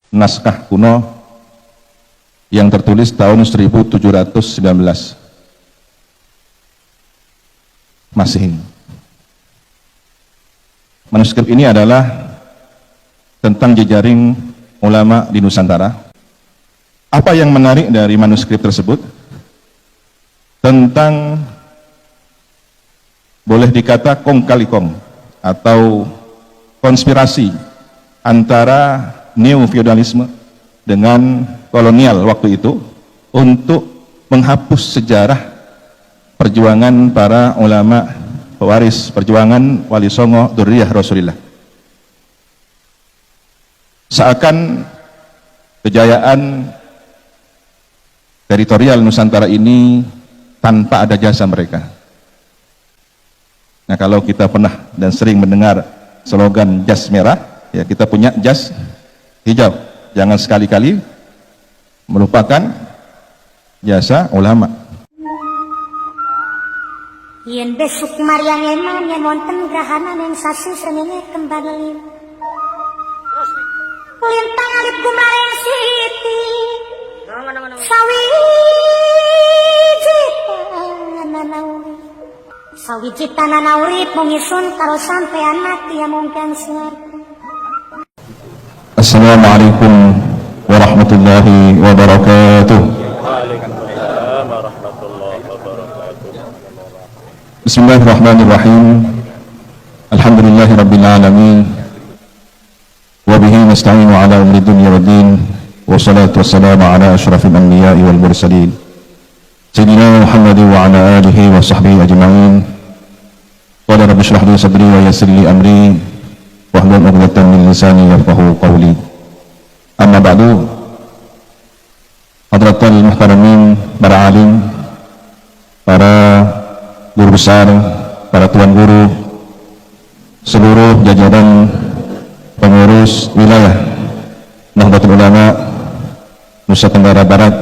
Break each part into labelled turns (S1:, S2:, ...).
S1: naskah kuno yang tertulis tahun 1719 Masehi. Manuskrip ini adalah tentang jejaring ulama di Nusantara. Apa yang menarik dari manuskrip tersebut? Tentang, boleh dikata kong kali kong atau konspirasi antara neo-feudalisme dengan kolonial waktu itu untuk menghapus sejarah perjuangan para ulama pewaris perjuangan Wali Songo Dzurriyyah Rasulillah. Seakan kejayaan teritorial Nusantara ini tanpa ada jasa mereka. Nah, kalau kita pernah dan sering mendengar slogan jas merah, ya kita punya jas hijau. Jangan sekali-kali melupakan jasa ulama.
S2: Yen besok Maryang eman yang wonten grahanan yang sasi srengenge kembali. Lintang alit kumareng siti. Sawiji tanana urip mengisun karo sampean mati yang mungkin siar.
S1: Assalamualaikum warahmatullahi wabarakatuh.
S3: Waalaikumsalam warahmatullahi wabarakatuh.
S1: Bismillahirrahmanirrahim. Alhamdulillahi rabbil alamin. Wa bihi nasta'inu ala umri dunya waddin. Wassalatu wassalamu ala asyrafil anbiya'i wal mursalin. Sayyidina Muhammad wa ala alihi wa sahbihi ajma'in. Qala rabbi shrah li sadri wa yassir li amri wahlul 'uqdatam min lisani yafqahu qawli. Amma ba'du. Hadratul muhtaramin, para alim, para guru besar, para tuan guru, seluruh jajaran pengurus wilayah Nahdlatul Ulama Nusa Tenggara Barat,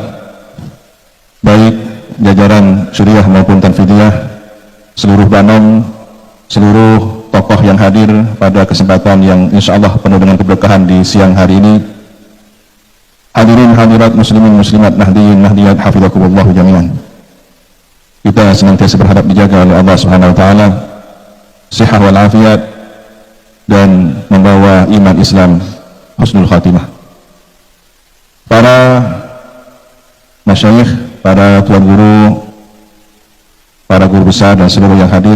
S1: baik jajaran Syuriah maupun Tanfidiyah, seluruh Banom, seluruh tokoh yang hadir pada kesempatan yang insya Allah penuh dengan keberkahan di siang hari ini. Hadirin hadirat muslimin muslimat nahdiyin nahdiyat hafizakumullahu jami'an. Kita senantiasa berharap dijaga oleh Allah Subhanahu wa taala sehat wal afiat dan membawa iman Islam husnul khatimah. Para masyayikh, para tuan guru, para guru besar dan seluruh yang hadir,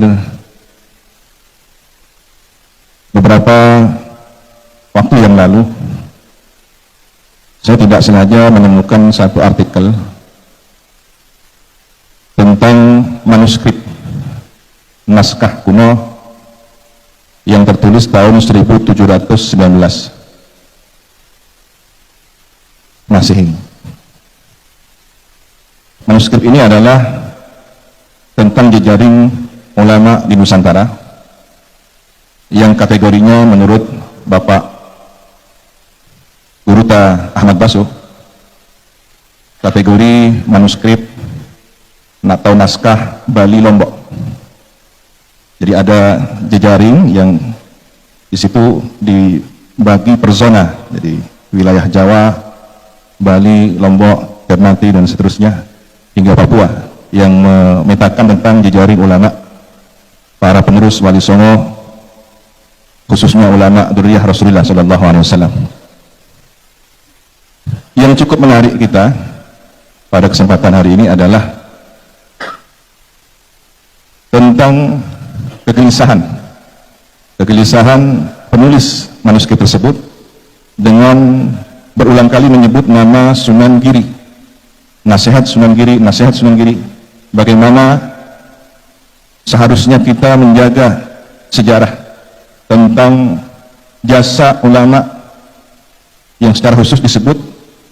S1: beberapa waktu yang lalu saya tidak sengaja menemukan satu artikel tentang manuskrip naskah kuno yang tertulis tahun 1719 Masehi. Manuskrip ini adalah tentang jejaring ulama di Nusantara yang kategorinya menurut Bapak Guruta Ahmad Basuh, kategori manuskrip atau naskah Bali Lombok. Jadi ada jejaring yang di situ dibagi per zona, jadi wilayah Jawa, Bali, Lombok, Ternate dan seterusnya hingga Papua, yang memetakan tentang jejaring ulama para penerus Wali Songo, khususnya ulama Dzurriyyah Rasulullah sallallahu alaihi wasallam. Yang cukup menarik kita pada kesempatan hari ini adalah tentang kegelisahan penulis manuskrip tersebut dengan berulang kali menyebut nama Sunan Giri, nasihat Sunan Giri, nasihat Sunan Giri. Bagaimana seharusnya kita menjaga sejarah tentang jasa ulama yang secara khusus disebut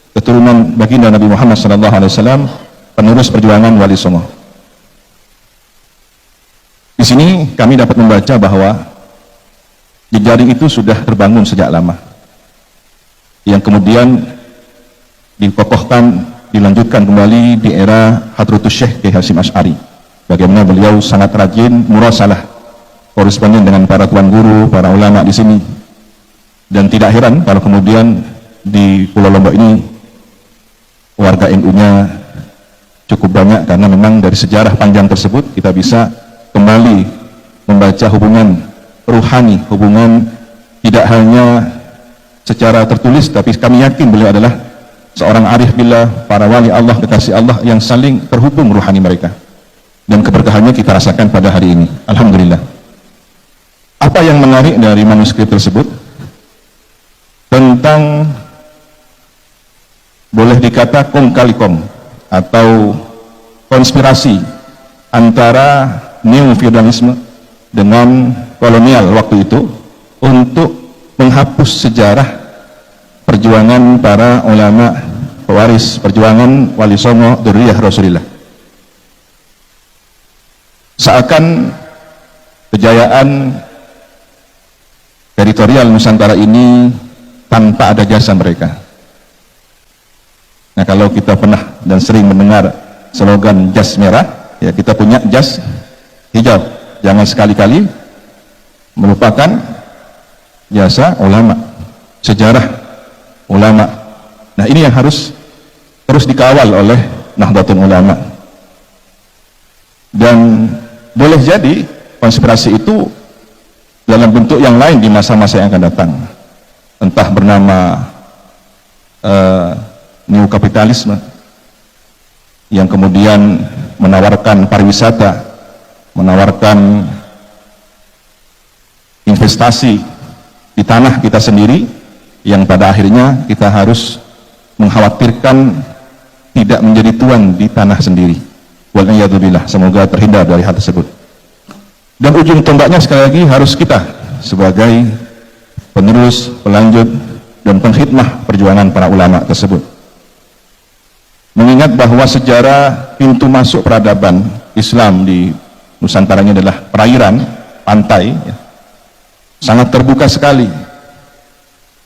S1: keturunan baginda Nabi Muhammad SAW, penerus perjuangan Wali Songo. Di sini kami dapat membaca bahwa jejaring itu sudah terbangun sejak lama, yang kemudian dikokohkan, dilanjutkan kembali di era Hadratus Syekh Kiai Hasyim Asy'ari. Bagaimana beliau sangat rajin murasalah, koresponden dengan para tuan guru, para ulama di sini. Dan tidak heran kalau kemudian di Pulau Lombok ini warga NU-nya cukup banyak, karena memang dari sejarah panjang tersebut kita bisa kembali membaca hubungan ruhani, hubungan tidak hanya secara tertulis, tapi kami yakin beliau adalah seorang arif billah, para wali Allah, kekasih Allah yang saling terhubung ruhani mereka, dan keberkahannya kita rasakan pada hari ini, alhamdulillah. Apa yang menarik dari manuskrip tersebut? Tentang, boleh dikata kong kali kong, atau konspirasi antara neo-feudalisme dengan kolonial waktu itu untuk menghapus sejarah perjuangan para ulama pewaris perjuangan Wali Songo Dzurriyyah Rasulillah. Seakan kejayaan teritorial Nusantara ini tanpa ada jasa mereka. Nah, kalau kita pernah dan sering mendengar slogan jas merah, ya kita punya jas hijau. Jangan sekali-kali melupakan jasa ulama, sejarah ulama. Nah, ini yang harus terus dikawal oleh Nahdlatul Ulama. Dan boleh jadi konspirasi itu dalam bentuk yang lain di masa-masa yang akan datang, entah bernama neokapitalisme yang kemudian menawarkan pariwisata, menawarkan investasi di tanah kita sendiri, yang pada akhirnya kita harus mengkhawatirkan tidak menjadi tuan di tanah sendiri. Wal'iyadzubillah, semoga terhindar dari hal tersebut. Dan ujung tombaknya sekali lagi harus kita sebagai penerus, pelanjut, dan pengkhidmah perjuangan para ulama tersebut. Mengingat bahwa sejarah pintu masuk peradaban Islam di Nusantara ini adalah perairan, pantai, ya, sangat terbuka sekali.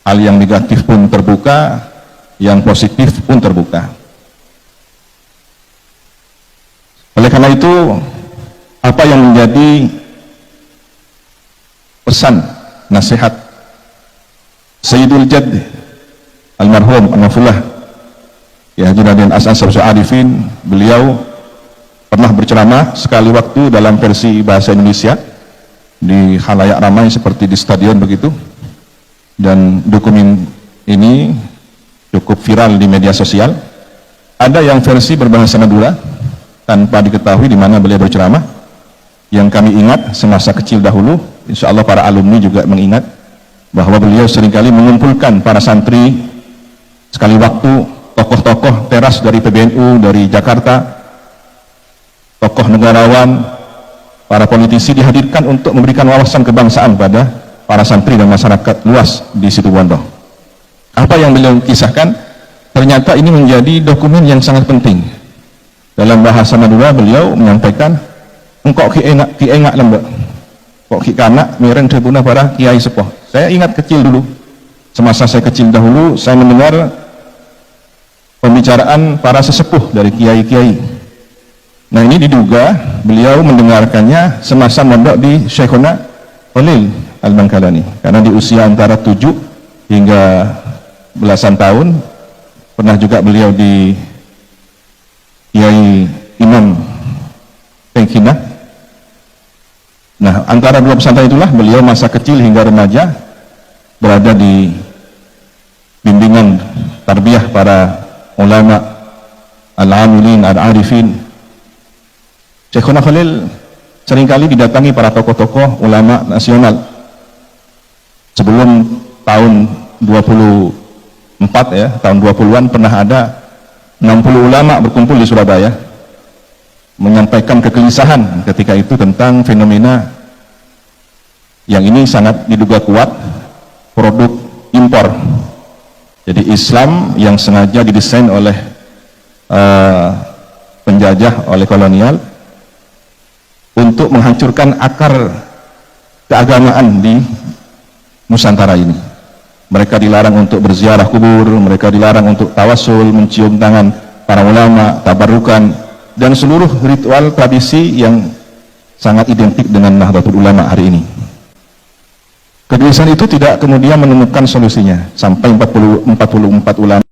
S1: Hal yang negatif pun terbuka, yang positif pun terbuka. Oleh karena itu, apa yang menjadi pesan, nasihat Sayyidul Jadd almarhum Anwafullah ya Haji Raden Hasan Syariful Arifin, beliau pernah berceramah sekali waktu dalam versi bahasa Indonesia di khalayak ramai seperti di stadion begitu, dan dokumen ini cukup viral di media sosial. Ada yang versi berbahasa Madura tanpa diketahui di mana beliau berceramah, yang kami ingat semasa kecil dahulu, insya Allah para alumni juga mengingat bahwa beliau seringkali mengumpulkan para santri sekali waktu, tokoh-tokoh teras dari PBNU, dari Jakarta, tokoh negarawan, para politisi dihadirkan untuk memberikan wawasan kebangsaan pada para santri dan masyarakat luas di Situbondo. Apa yang beliau kisahkan, ternyata ini menjadi dokumen yang sangat penting. Dalam bahasa Madura beliau menyampaikan, engkau ki engak lembek, kok ki kanak mireng tribuna para kiai sepuh. Saya ingat kecil dulu, semasa saya kecil dahulu, saya mendengar pembicaraan para sesepuh dari kiai-kiai. Nah, ini diduga beliau mendengarkannya semasa mondok di Syekhuna Khalil Al-Bangkalani, karena di usia antara 7 hingga belasan tahun pernah juga beliau di Kiai Imam Tengkina. Nah, antara dua pesantren itulah beliau masa kecil hingga remaja berada di bimbingan tarbiyah para ulama al-amilin, al-arifin. Syekhuna Khalil seringkali didatangi para tokoh-tokoh ulama nasional. Sebelum tahun 24 ya, tahun 20-an pernah ada 60 ulama berkumpul di Surabaya menyampaikan kegelisahan ketika itu tentang fenomena yang ini sangat diduga kuat produk impor. Jadi Islam yang sengaja didesain oleh penjajah, oleh kolonial untuk menghancurkan akar keagamaan di Nusantara ini. Mereka dilarang untuk berziarah kubur, mereka dilarang untuk tawasul, mencium tangan para ulama, tabarukan, dan seluruh ritual tradisi yang sangat identik dengan Nahdlatul Ulama hari ini. Kegelisahan itu tidak kemudian menemukan solusinya, sampai 44 ulama